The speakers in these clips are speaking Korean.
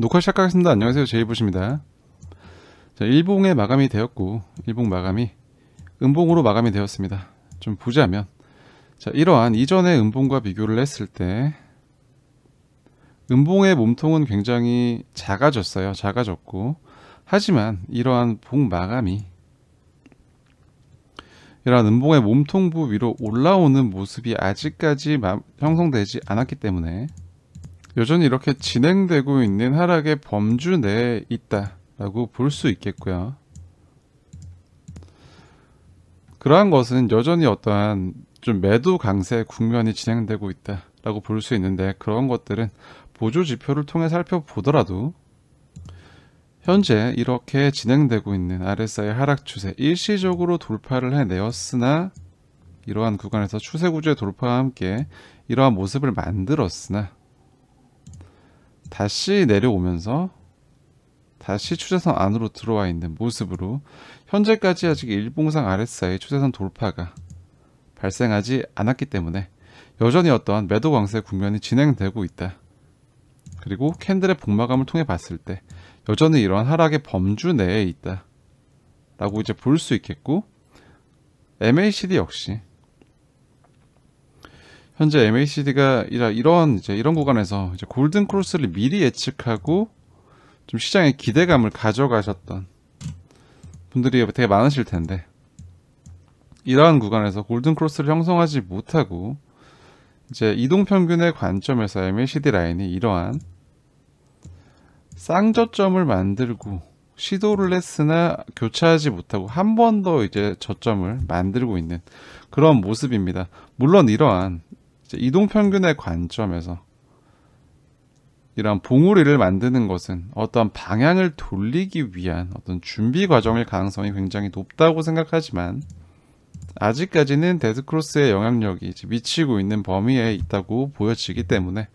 녹화 시작하겠습니다. 안녕하세요. 제이부십니다. 자, 일봉의 마감이 되었고, 일봉 마감이 음봉으로 마감이 되었습니다. 좀 보자면, 자, 이러한 이전의 음봉과 비교를 했을 때, 음봉의 몸통은 굉장히 작아졌어요. 작아졌고, 하지만 이러한 봉 마감이 이러한 음봉의 몸통부 위로 올라오는 모습이 아직까지 형성되지 않았기 때문에 여전히 이렇게 진행되고 있는 하락의 범주 내에 있다라고 볼 수 있겠고요. 그러한 것은 여전히 어떠한 좀 매도 강세 국면이 진행되고 있다라고 볼 수 있는데, 그런 것들은 보조 지표를 통해 살펴보더라도 현재 이렇게 진행되고 있는 RSI 하락 추세, 일시적으로 돌파를 해내었으나 이러한 구간에서 추세 구조의 돌파와 함께 이러한 모습을 만들었으나 다시 내려오면서 다시 추세선 안으로 들어와 있는 모습으로 현재까지 아직 일봉상 RSI 추세선 돌파가 발생하지 않았기 때문에 여전히 어떠한 매도 강세 국면이 진행되고 있다. 그리고 캔들의 복마감을 통해 봤을 때 여전히 이러한 하락의 범주 내에 있다 라고 이제 볼 수 있겠고, MACD 역시 현재 MACD가 이런 구간에서 이제 골든 크로스를 미리 예측하고 좀 시장에 기대감을 가져가셨던 분들이 되게 많으실 텐데, 이러한 구간에서 골든 크로스를 형성하지 못하고 이제 이동평균의 관점에서 MACD 라인이 이러한 쌍저점을 만들고 시도를 했으나 교차하지 못하고 한 번 더 이제 저점을 만들고 있는 그런 모습입니다. 물론 이러한 이동평균의 관점에서 이러한 봉우리를 만드는 것은 어떠한 방향을 돌리기 위한 어떤 준비 과정일 가능성이 굉장히 높다고 생각하지만, 아직까지는 데드크로스의 영향력이 미치고 있는 범위에 있다고 보여지기 때문에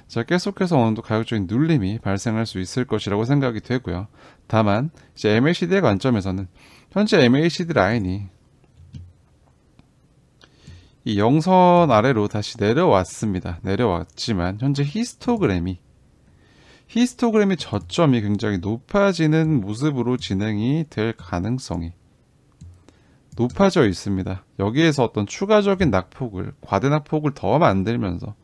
자, 계속해서 어느 정도 가격적인 눌림이 발생할 수 있을 것이라고 생각이 되고요. 다만 이제 MACD의 관점에서는 현재 MACD 라인이 이 영선 아래로 다시 내려왔습니다. 내려왔지만 현재 히스토그램이 저점이 굉장히 높아지는 모습으로 진행이 될 가능성이 높아져 있습니다. 여기에서 어떤 추가적인 과대 낙폭을 더 만들면서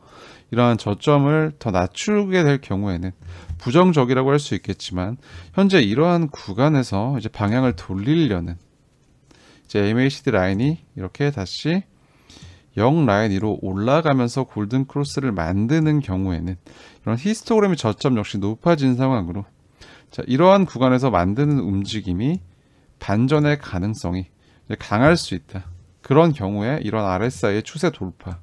이러한 저점을 더 낮추게 될 경우에는 부정적이라고 할 수 있겠지만, 현재 이러한 구간에서 이제 방향을 돌리려는 이제 MACD 라인이 이렇게 다시 0 라인 위로 올라가면서 골든 크로스를 만드는 경우에는 이런 히스토그램의 저점 역시 높아진 상황으로, 자, 이러한 구간에서 만드는 움직임이 반전의 가능성이 강할 수 있다. 그런 경우에 이런 RSI의 추세 돌파까지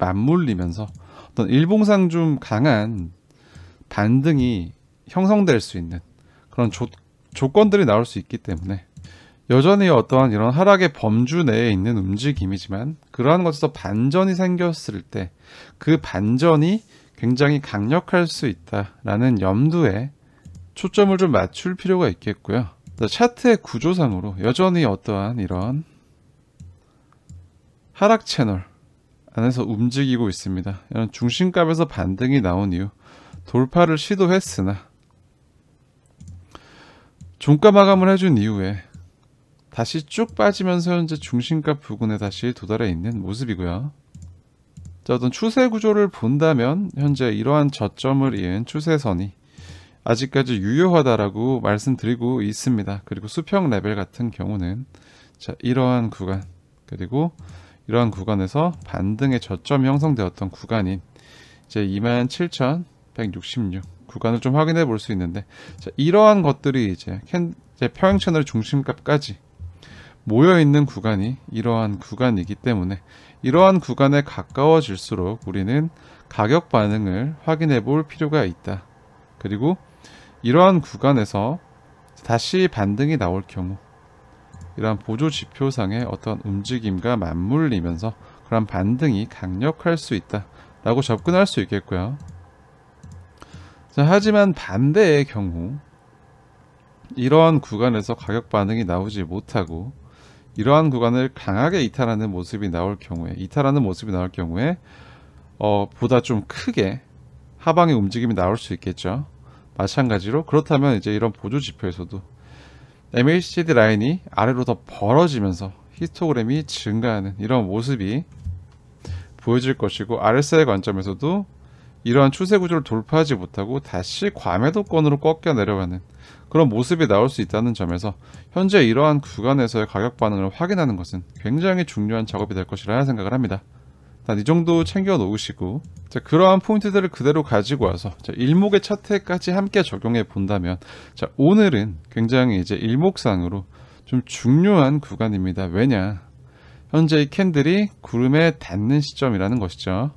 맞물리면서 어떤 일봉상 좀 강한 반등이 형성될 수 있는 그런 조건들이 나올 수 있기 때문에 여전히 어떠한 이런 하락의 범주 내에 있는 움직임이지만, 그러한 것에서 반전이 생겼을 때 그 반전이 굉장히 강력할 수 있다라는 염두에 초점을 좀 맞출 필요가 있겠고요. 차트의 구조상으로 여전히 어떠한 이런 하락 채널 안에서 움직이고 있습니다. 이런 중심값에서 반등이 나온 이후 돌파를 시도했으나 종가 마감을 해준 이후에 다시 쭉 빠지면서 현재 중심값 부근에 다시 도달해 있는 모습이고요. 자, 어떤 추세 구조를 본다면 현재 이러한 저점을 이은 추세선이 아직까지 유효하다라고 말씀드리고 있습니다. 그리고 수평 레벨 같은 경우는 자, 이러한 구간, 그리고 이러한 구간에서 반등의 저점이 형성되었던 구간인 이제 27,166 구간을 좀 확인해 볼 수 있는데, 자, 이러한 것들이 이제 평행 채널 중심값까지 모여 있는 구간이 이러한 구간이기 때문에 이러한 구간에 가까워질수록 우리는 가격 반응을 확인해 볼 필요가 있다. 그리고 이러한 구간에서 다시 반등이 나올 경우 이러한 보조 지표상의 어떤 움직임과 맞물리면서 그런 반등이 강력할 수 있다 라고 접근할 수 있겠고요. 자, 하지만 반대의 경우 이러한 구간에서 가격 반응이 나오지 못하고 이러한 구간을 강하게 이탈하는 모습이 나올 경우에 보다 좀 크게 하방의 움직임이 나올 수 있겠죠. 마찬가지로 그렇다면 이제 이런 보조 지표에서도 MACD 라인이 아래로 더 벌어지면서 히스토그램이 증가하는 이런 모습이 보여질 것이고, RSI 관점에서도 이러한 추세 구조를 돌파하지 못하고 다시 과매도권으로 꺾여 내려가는 그런 모습이 나올 수 있다는 점에서 현재 이러한 구간에서의 가격 반응을 확인하는 것은 굉장히 중요한 작업이 될 것이라 생각을 합니다. 이 정도 챙겨 놓으시고, 자, 그러한 포인트들을 그대로 가지고 와서 일목의 차트까지 함께 적용해 본다면, 자, 오늘은 굉장히 이제 일목상으로 좀 중요한 구간입니다. 왜냐? 현재 이 캔들이 구름에 닿는 시점이라는 것이죠.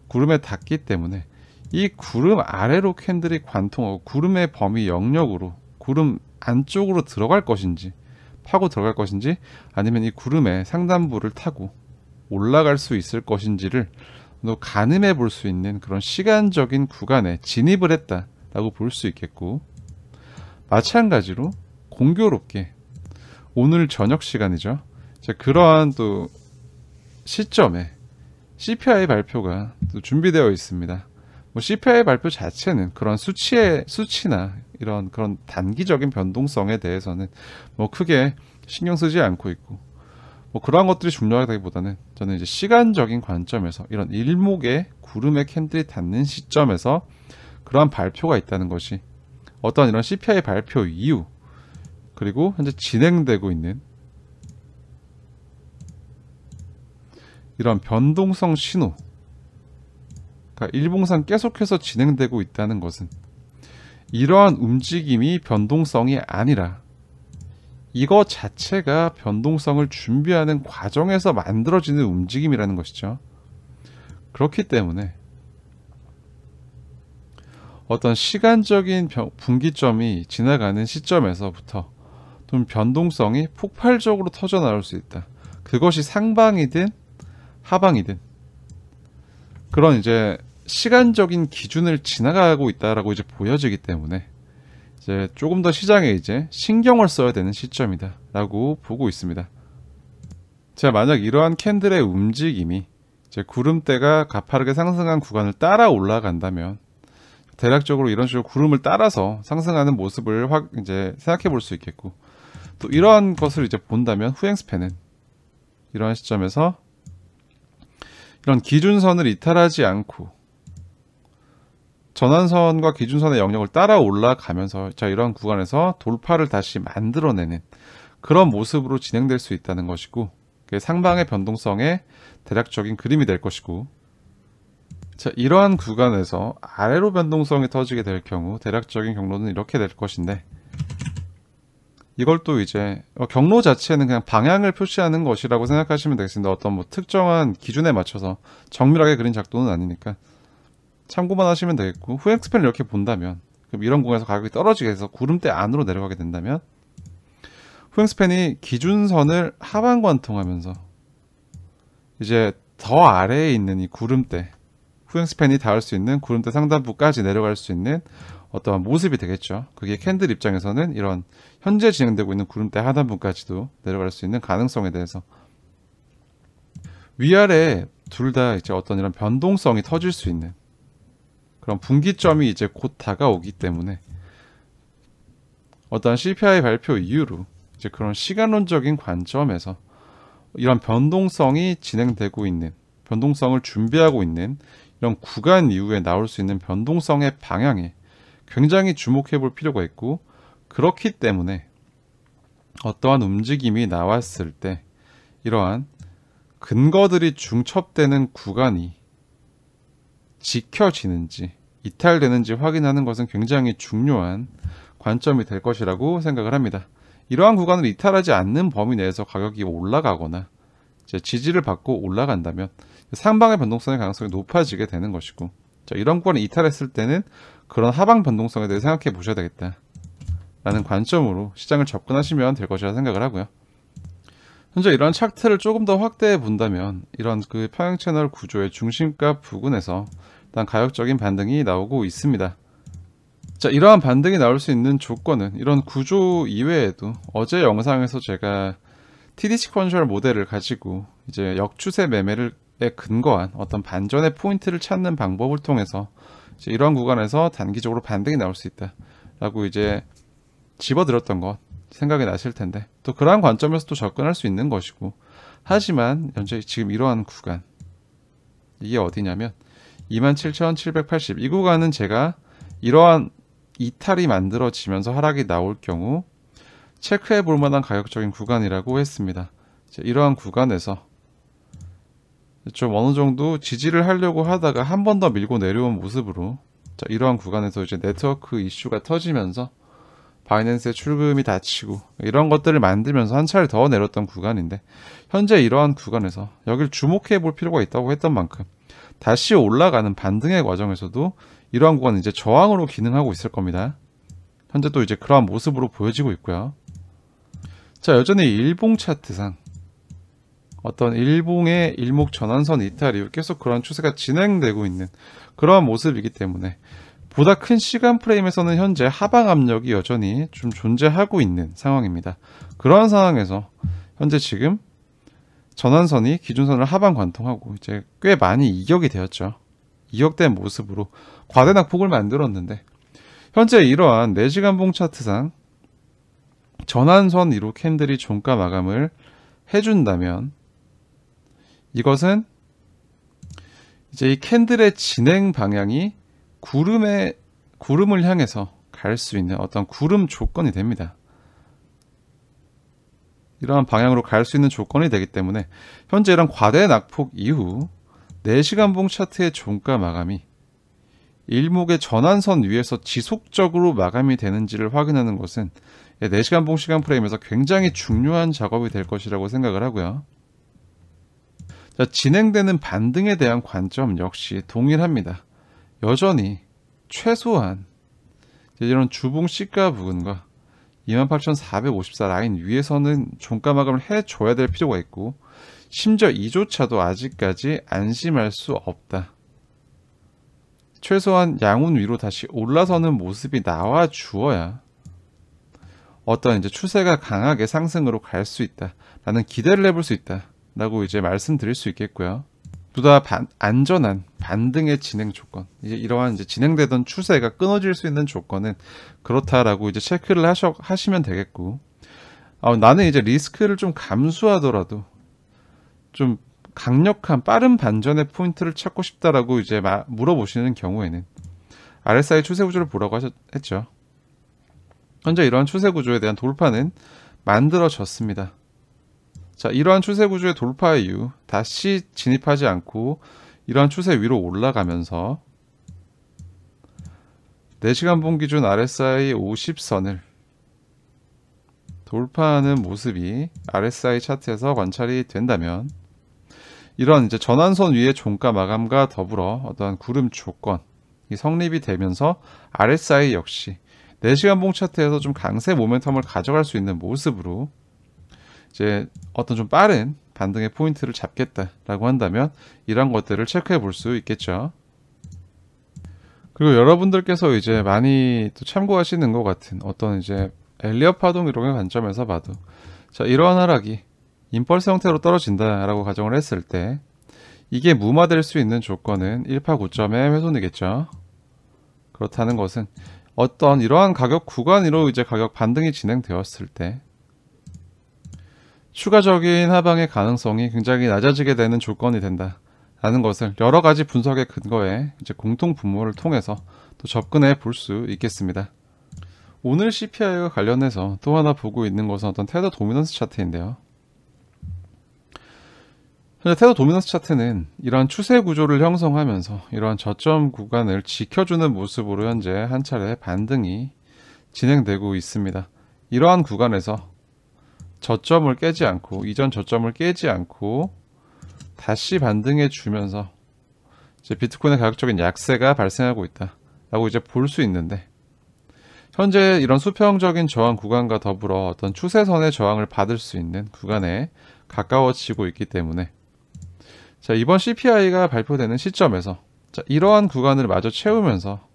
구름에 닿기 때문에 이 구름 아래로 캔들이 관통하고 구름의 범위 영역으로 구름 안쪽으로 들어갈 것인지, 파고 들어갈 것인지, 아니면 이 구름의 상단부를 타고 올라갈 수 있을 것인지를 가늠해 볼 수 있는 그런 시간적인 구간에 진입을 했다라고 볼 수 있겠고, 마찬가지로 공교롭게 오늘 저녁 시간이죠. 그러한 또 시점에 CPI 발표가 또 준비되어 있습니다. CPI 발표 자체는 그런 수치나 이런 그런 단기적인 변동성에 대해서는 크게 신경 쓰지 않고 있고, 그러한 것들이 중요하다기보다는 저는 이제 시간적인 관점에서 이런 일목의 구름의 캔들이 닿는 시점에서 그러한 발표가 있다는 것이 어떤 이런 CPI 발표 이후, 그리고 현재 진행되고 있는 이런 변동성 신호, 그러니까 일봉상 계속해서 진행되고 있다는 것은 이러한 움직임이 변동성이 아니라 이거 자체가 변동성을 준비하는 과정에서 만들어지는 움직임이라는 것이죠. 그렇기 때문에 어떤 시간적인 분기점이 지나가는 시점에서부터 좀 변동성이 폭발적으로 터져 나올 수 있다. 그것이 상방이든 하방이든 그런 이제 시간적인 기준을 지나가고 있다라고 이제 보여지기 때문에 이제 조금 더 시장에 이제 신경을 써야 되는 시점이다라고 보고 있습니다. 자, 만약 이러한 캔들의 움직임이 이제 구름대가 가파르게 상승한 구간을 따라 올라간다면 대략적으로 이런 식으로 구름을 따라서 상승하는 모습을 이제 생각해 볼 수 있겠고, 또 이러한 것을 이제 본다면 후행 스팬은 이러한 시점에서 이런 기준선을 이탈하지 않고 전환선과 기준선의 영역을 따라 올라가면서 자, 이러한 구간에서 돌파를 다시 만들어내는 그런 모습으로 진행될 수 있다는 것이고, 상방의 변동성의 대략적인 그림이 될 것이고, 자, 이러한 구간에서 아래로 변동성이 터지게 될 경우 대략적인 경로는 이렇게 될 것인데, 이걸 또 이제 경로 자체는 그냥 방향을 표시하는 것이라고 생각하시면 되겠습니다. 어떤 특정한 기준에 맞춰서 정밀하게 그린 작도는 아니니까 참고만 하시면 되겠고, 후행 스팬을 이렇게 본다면, 그럼 이런 구간에서 가격이 떨어지게 해서 구름대 안으로 내려가게 된다면 후행 스팬이 기준선을 하방 관통하면서 이제 더 아래에 있는 이 구름대, 후행 스팬이 닿을 수 있는 구름대 상단부까지 내려갈 수 있는 어떠한 모습이 되겠죠. 그게 캔들 입장에서는 이런 현재 진행되고 있는 구름대 하단부까지도 내려갈 수 있는 가능성에 대해서 위아래 둘 다 이제 어떤 이런 변동성이 터질 수 있는 그런 분기점이 이제 곧 다가오기 때문에 어떤 CPI 발표 이후로 이제 그런 시간론적인 관점에서 이런 변동성이 진행되고 있는, 변동성을 준비하고 있는 이런 구간 이후에 나올 수 있는 변동성의 방향에 굉장히 주목해 볼 필요가 있고, 그렇기 때문에 어떠한 움직임이 나왔을 때 이러한 근거들이 중첩되는 구간이 지켜지는지 이탈되는지 확인하는 것은 굉장히 중요한 관점이 될 것이라고 생각을 합니다. 이러한 구간을 이탈하지 않는 범위 내에서 가격이 올라가거나 이제 지지를 받고 올라간다면 상방의 변동성의 가능성이 높아지게 되는 것이고, 자, 이런 구간을 이탈했을 때는 그런 하방 변동성에 대해 생각해 보셔야 되겠다 라는 관점으로 시장을 접근하시면 될 것이라 생각을 하고요. 현재 이런 차트를 조금 더 확대해 본다면 이런 그 평행 채널 구조의 중심가 부근에서 일단 가격적인 반등이 나오고 있습니다. 자, 이러한 반등이 나올 수 있는 조건은 이런 구조 이외에도 어제 영상에서 제가 TD 시퀀셜 모델을 가지고 이제 역추세 매매에 근거한 어떤 반전의 포인트를 찾는 방법을 통해서 이제 이러한 구간에서 단기적으로 반등이 나올 수 있다 라고 이제 집어들었던 것 생각이 나실 텐데, 또 그러한 관점에서 또 접근할 수 있는 것이고, 하지만 현재 지금 이러한 구간, 이게 어디냐면 27,780, 이 구간은 제가 이러한 이탈이 만들어지면서 하락이 나올 경우 체크해 볼 만한 가격적인 구간이라고 했습니다. 이러한 구간에서 좀 어느 정도 지지를 하려고 하다가 한 번 더 밀고 내려온 모습으로, 자, 이러한 구간에서 이제 네트워크 이슈가 터지면서 바이낸스의 출금이 닫히고 이런 것들을 만들면서 한 차례 더 내렸던 구간인데, 현재 이러한 구간에서 여길 주목해 볼 필요가 있다고 했던 만큼 다시 올라가는 반등의 과정에서도 이러한 구간은 이제 저항으로 기능하고 있을 겁니다. 현재 또 이제 그러한 모습으로 보여지고 있고요. 자, 여전히 일봉 차트상 어떤 일봉의 일목 전환선 이탈 이후 계속 그런 추세가 진행되고 있는 그러한 모습이기 때문에 보다 큰 시간 프레임에서는 현재 하방 압력이 여전히 좀 존재하고 있는 상황입니다. 그러한 상황에서 현재 지금 전환선이 기준선을 하방 관통하고 이제 꽤 많이 이격이 되었죠. 이격된 모습으로 과대 낙폭을 만들었는데, 현재 이러한 4시간 봉 차트상 전환선 위로 캔들이 종가 마감을 해준다면, 이것은 이제 이 캔들의 진행 방향이 구름을 향해서 갈 수 있는 어떤 구름 조건이 됩니다. 이러한 방향으로 갈 수 있는 조건이 되기 때문에 현재 이런 과대 낙폭 이후 4시간 봉 차트의 종가 마감이 일목의 전환선 위에서 지속적으로 마감이 되는지를 확인하는 것은 4시간 봉 시간 프레임에서 굉장히 중요한 작업이 될 것이라고 생각을 하고요. 자, 진행되는 반등에 대한 관점 역시 동일합니다. 여전히 최소한 이런 주봉 시가 부근과 28,454 라인 위에서는 종가 마감을 해줘야 될 필요가 있고, 심지어 이조차도 아직까지 안심할 수 없다. 최소한 양운 위로 다시 올라서는 모습이 나와 주어야 어떤 이제 추세가 강하게 상승으로 갈 수 있다라는 기대를 해볼 수 있다라고 이제 말씀드릴 수 있겠고요. 보다 안전한 반등의 진행 조건, 이제 이러한 이제 진행되던 추세가 끊어질 수 있는 조건은 그렇다라고 이제 체크를 하시면 되겠고, 나는 이제 리스크를 좀 감수하더라도 좀 강력한 빠른 반전의 포인트를 찾고 싶다라고 이제 물어보시는 경우에는 RSI 추세 구조를 보라고 했죠. 현재 이러한 추세 구조에 대한 돌파는 만들어졌습니다. 자, 이러한 추세 구조의 돌파 이후 다시 진입하지 않고 이러한 추세 위로 올라가면서 4시간 봉 기준 RSI 50선을 돌파하는 모습이 RSI 차트에서 관찰이 된다면, 이런 이제 전환선 위의 종가 마감과 더불어 어떠한 구름 조건이 성립이 되면서 RSI 역시 4시간 봉 차트에서 좀 강세 모멘텀을 가져갈 수 있는 모습으로 이제 어떤 좀 빠른 반등의 포인트를 잡겠다라고 한다면 이런 것들을 체크해 볼 수 있겠죠. 그리고 여러분들께서 이제 많이 또 참고하시는 것 같은 어떤 이제 엘리엇 파동 이론의 관점에서 봐도, 자, 이러한 하락이 임펄스 형태로 떨어진다라고 가정을 했을 때 이게 무마될 수 있는 조건은 189점의 훼손이겠죠. 그렇다는 것은 어떤 이러한 가격 구간으로 이제 가격 반등이 진행되었을 때 추가적인 하방의 가능성이 굉장히 낮아지게 되는 조건이 된다라는 것을 여러 가지 분석의 근거에 이제 공통 분모를 통해서 또 접근해 볼 수 있겠습니다. 오늘 CPI와 관련해서 또 하나 보고 있는 것은 어떤 테더 도미넌스 차트인데요. 현재 테더 도미넌스 차트는 이러한 추세 구조를 형성하면서 이러한 저점 구간을 지켜주는 모습으로 현재 한 차례 반등이 진행되고 있습니다. 이러한 구간에서 저점을 깨지 않고, 이전 저점을 깨지 않고 다시 반등해 주면서 이제 비트코인의 가격적인 약세가 발생하고 있다라고 이제 볼 수 있는데, 현재 이런 수평적인 저항 구간과 더불어 어떤 추세선의 저항을 받을 수 있는 구간에 가까워지고 있기 때문에, 자, 이번 CPI가 발표되는 시점에서 자, 이러한 구간을 마저 채우면서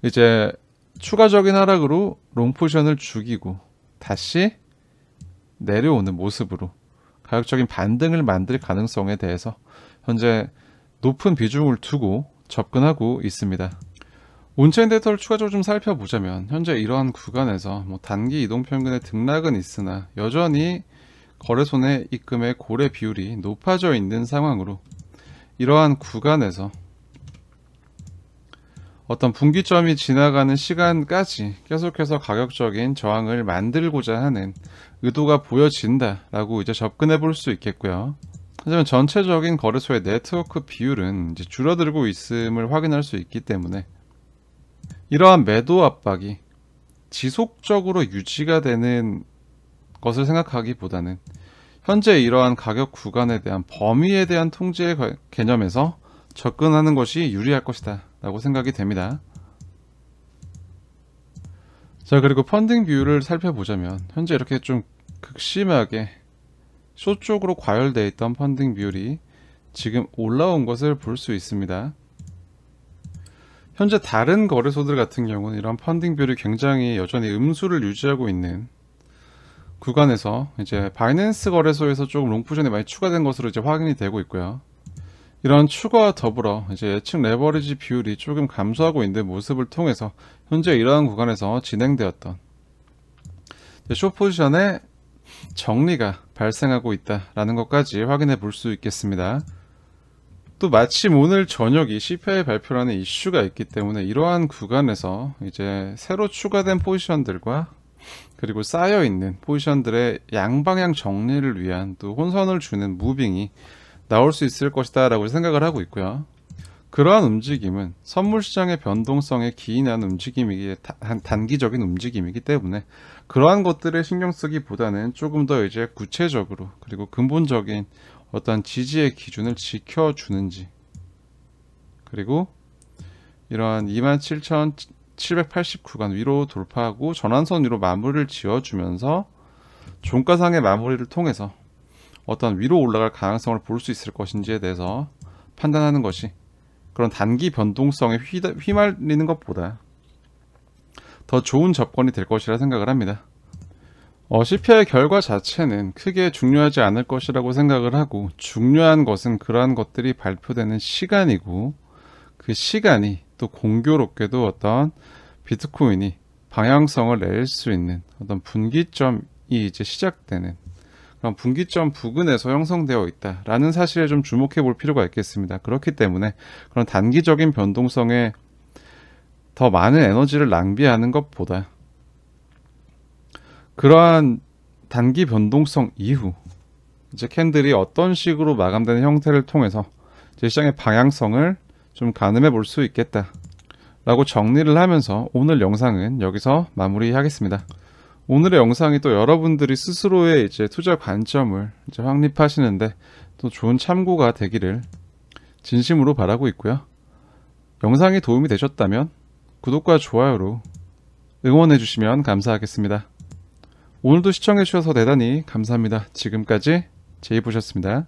이제 추가적인 하락으로 롱 포지션을 죽이고 다시 내려오는 모습으로 가격적인 반등을 만들 가능성에 대해서 현재 높은 비중을 두고 접근하고 있습니다. 온체인 데이터를 추가적으로 좀 살펴보자면 현재 이러한 구간에서 단기 이동평균의 등락은 있으나 여전히 거래소 내 입금의 고래 비율이 높아져 있는 상황으로 이러한 구간에서 어떤 분기점이 지나가는 시간까지 계속해서 가격적인 저항을 만들고자 하는 의도가 보여진다라고 이제 접근해 볼 수 있겠고요. 하지만 전체적인 거래소의 네트워크 비율은 이제 줄어들고 있음을 확인할 수 있기 때문에 이러한 매도 압박이 지속적으로 유지가 되는 것을 생각하기보다는 현재 이러한 가격 구간에 대한 범위에 대한 통제의 개념에서 접근하는 것이 유리할 것이다 라고 생각이 됩니다. 자, 그리고 펀딩 비율을 살펴보자면 현재 이렇게 좀 극심하게 숏 쪽으로 과열되어 있던 펀딩 비율이 지금 올라온 것을 볼 수 있습니다. 현재 다른 거래소들 같은 경우는 이런 펀딩 비율이 굉장히 여전히 음수를 유지하고 있는 구간에서 이제 바이낸스 거래소에서 조금 롱포지션이 많이 추가된 것으로 이제 확인이 되고 있고요. 이런 추가와 더불어 이제 예측 레버리지 비율이 조금 감소하고 있는 모습을 통해서 현재 이러한 구간에서 진행되었던 숏 포지션의 정리가 발생하고 있다라는 것까지 확인해 볼 수 있겠습니다. 또 마침 오늘 저녁이 CPI 발표라는 이슈가 있기 때문에 이러한 구간에서 이제 새로 추가된 포지션들과 그리고 쌓여 있는 포지션들의 양방향 정리를 위한 또 혼선을 주는 무빙이 나올 수 있을 것이다 라고 생각을 하고 있고요. 그러한 움직임은 선물 시장의 변동성에 기인한 움직임이기 단기적인 움직임이기 때문에 그러한 것들에 신경 쓰기보다는 조금 더 이제 구체적으로 그리고 근본적인 어떤 지지의 기준을 지켜주는지 그리고 이러한 27,780 구간 위로 돌파하고 전환선 위로 마무리를 지어주면서 종가상의 마무리를 통해서 어떤 위로 올라갈 가능성을 볼 수 있을 것인지에 대해서 판단하는 것이 그런 단기 변동성에 휘말리는 것보다 더 좋은 접근이 될 것이라 생각을 합니다. CPI 결과 자체는 크게 중요하지 않을 것이라고 생각을 하고 중요한 것은 그러한 것들이 발표되는 시간이고 그 시간이 또 공교롭게도 어떤 비트코인이 방향성을 낼 수 있는 어떤 분기점이 이제 시작되는 그런 분기점 부근에서 형성되어 있다라는 사실에 좀 주목해 볼 필요가 있겠습니다. 그렇기 때문에 그런 단기적인 변동성에 더 많은 에너지를 낭비하는 것보다 그러한 단기 변동성 이후 이제 캔들이 어떤 식으로 마감되는 형태를 통해서 이제 시장의 방향성을 좀 가늠해 볼 수 있겠다 라고 정리를 하면서 오늘 영상은 여기서 마무리하겠습니다. 오늘의 영상이 또 여러분들이 스스로의 이제 투자 관점을 이제 확립하시는데 또 좋은 참고가 되기를 진심으로 바라고 있고요. 영상이 도움이 되셨다면 구독과 좋아요로 응원해 주시면 감사하겠습니다. 오늘도 시청해 주셔서 대단히 감사합니다. 지금까지 제이보셨습니다.